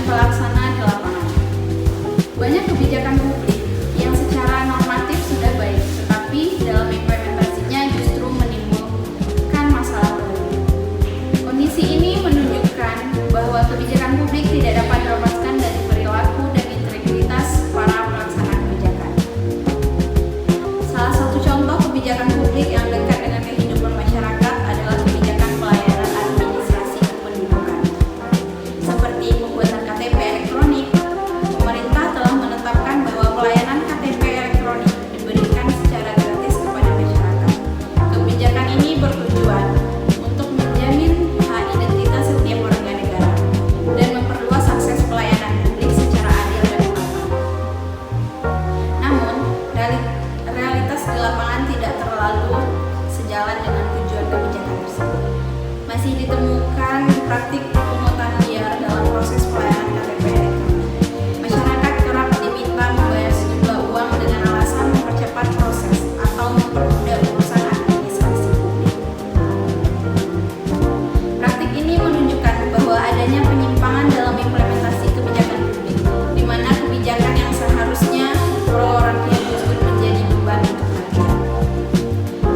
pelaksana di lapangan. Banyak kebijakan publik yang secara normatif sudah baik, tetapi dalam implementasinya justru menimbulkan masalah baru. Kondisi ini menunjukkan bahwa kebijakan publik tidak dapat dilepaskan dari perilaku dan integritas para pelaksana kebijakan. Salah satu contoh kebijakan publik yang dekat dengan kehidupan masyarakat adalah kebijakan pelayanan administrasi kependudukan. Seperti pembuatan KTP elektronik, pemerintah telah menetapkan bahwa pelayanan KTP elektronik diberikan secara gratis kepada masyarakat. Kebijakan ini bertujuan untuk menjamin hak identitas setiap warga negara dan memperluas akses pelayanan publik secara adil dan merata. Namun, realitas di lapangan tidak terlalu sejalan dengan tujuan kebijakan tersebut. Masih ditemukan praktik pungutan liar dalam proses pelayanan KTP elektronik. Masyarakat kerap diminta membayar sejumlah uang dengan alasan mempercepat proses atau mempermudah urusan administrasi publik. Praktik ini menunjukkan bahwa adanya penyimpangan dalam implementasi kebijakan publik, di mana kebijakan yang seharusnya pro rakyat justru menjadi beban untuk rakyat.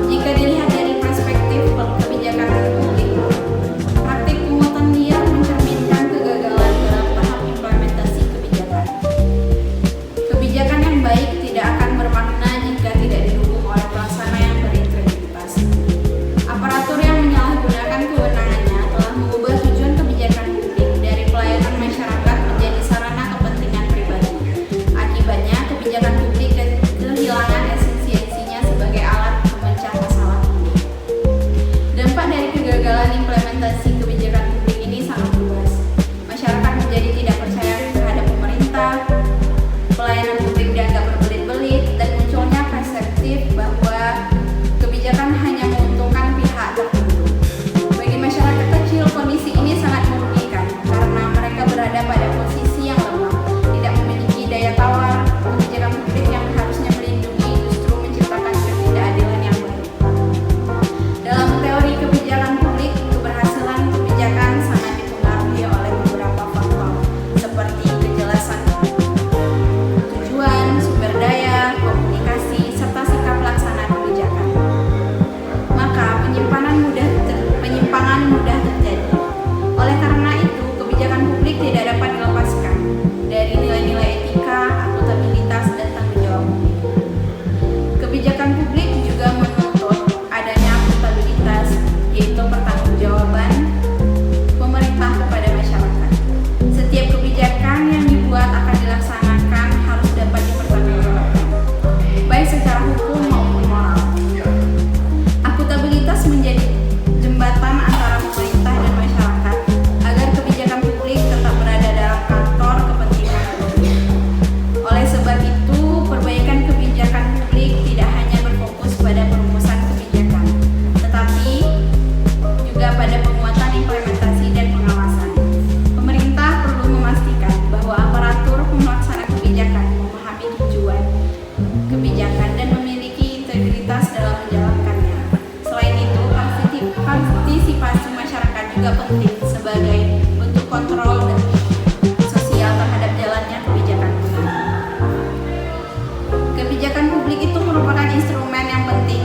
Jika dilihat dari perspektif kebijakan publik, praktik pungutan liar mencerminkan kegagalan dalam tahap implementasi kebijakan. Kebijakan yang baik tidak akan bermakna jika tidak didukung oleh pelaksana yang berintegritas. Aparatur yang menyalahgunakan kewenangannya telah mengubah tujuan kebijakan publik dari pelayanan masyarakat menjadi sarana kepentingan pribadi. Akibatnya, kebijakan publik kehilangan esensinya sebagai alat pemecah masalah publik. Dampak dari kegagalan implementasi kebijakan publik ini sangat luas. Masyarakat menjadi tidak percaya terhadap pemerintah, pelayanan publik dianggap berbelit-belit, dan munculnya persepsi bahwa kebijakan hanya menguntungkan pihak tertentu. Bagi masyarakat kecil, kondisi ini sangat merugikan karena mereka berada pada posisi yang lemah, tidak memiliki daya tawar. Kebijakan publik yang harusnya melindungi justru menciptakan ketidakadilan yang baru. Dalam teori kebijakan publik, keberhasilan kebijakan sangat dipengaruhi oleh beberapa faktor, seperti kejelasan tujuan, sumber daya, komunikasi, serta sikap pelaksana kebijakan. Maka penyimpangan mudah terjadi. Oleh karena itu, kebijakan publik tidak dapat dilepaskan dari nilai-nilai etika, akuntabilitas, dan tanggung jawab publik. Kebijakan publik juga menuntut adanya akuntabilitas, yaitu pertanggungjawaban pemerintah kepada masyarakat. Setiap kebijakan yang dibuat akan dilaksanakan harus dapat dipertanggungjawabkan, baik secara hukum maupun moral. Akuntabilitas menjadi jembatan antara pemerintah dan masyarakat agar kebijakan publik tetap berada dalam kantor kepentingan publik. Oleh sebab itu, perbaikan kebijakan publik tidak hanya berfokus pada perumusan kebijakan, tetapi juga pada penguatan implementasi dan pengawasan. Pemerintah perlu memastikan bahwa aparatur pelaksana kebijakan memahami tujuan kebijakan dan memiliki integritas dalam menjalankannya. Selain itu, partisipasi masyarakat juga penting sebagai bentuk kontrol dan sosial terhadap jalannya kebijakan publik. Kebijakan publik itu merupakan instrumen yang penting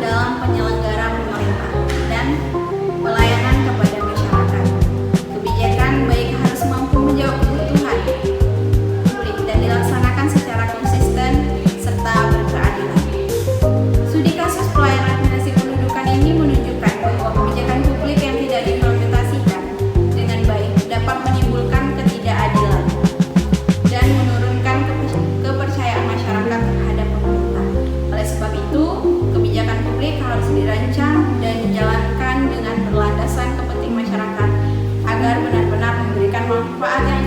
dalam penyelenggara pemerintah dan pelayanan kepada masyarakat. Kebijakan baik harus mampu menjawab kebutuhan publik dan dilaksanakan secara konsisten serta berkeadilan. Studi kasus pelayanan administrasi kependudukan ini menunjukkan bahwa kebijakan publik yang tidak diimplementasikan dengan baik dapat menimbulkan ketidakadilan dan menurunkan kepercayaan masyarakat terhadap pemerintah. Oleh sebab itu, kebijakan publik harus dirancang dan dijalankan dengan berlandasan kepentingan masyarakat agar benar-benar memberikan manfaat yang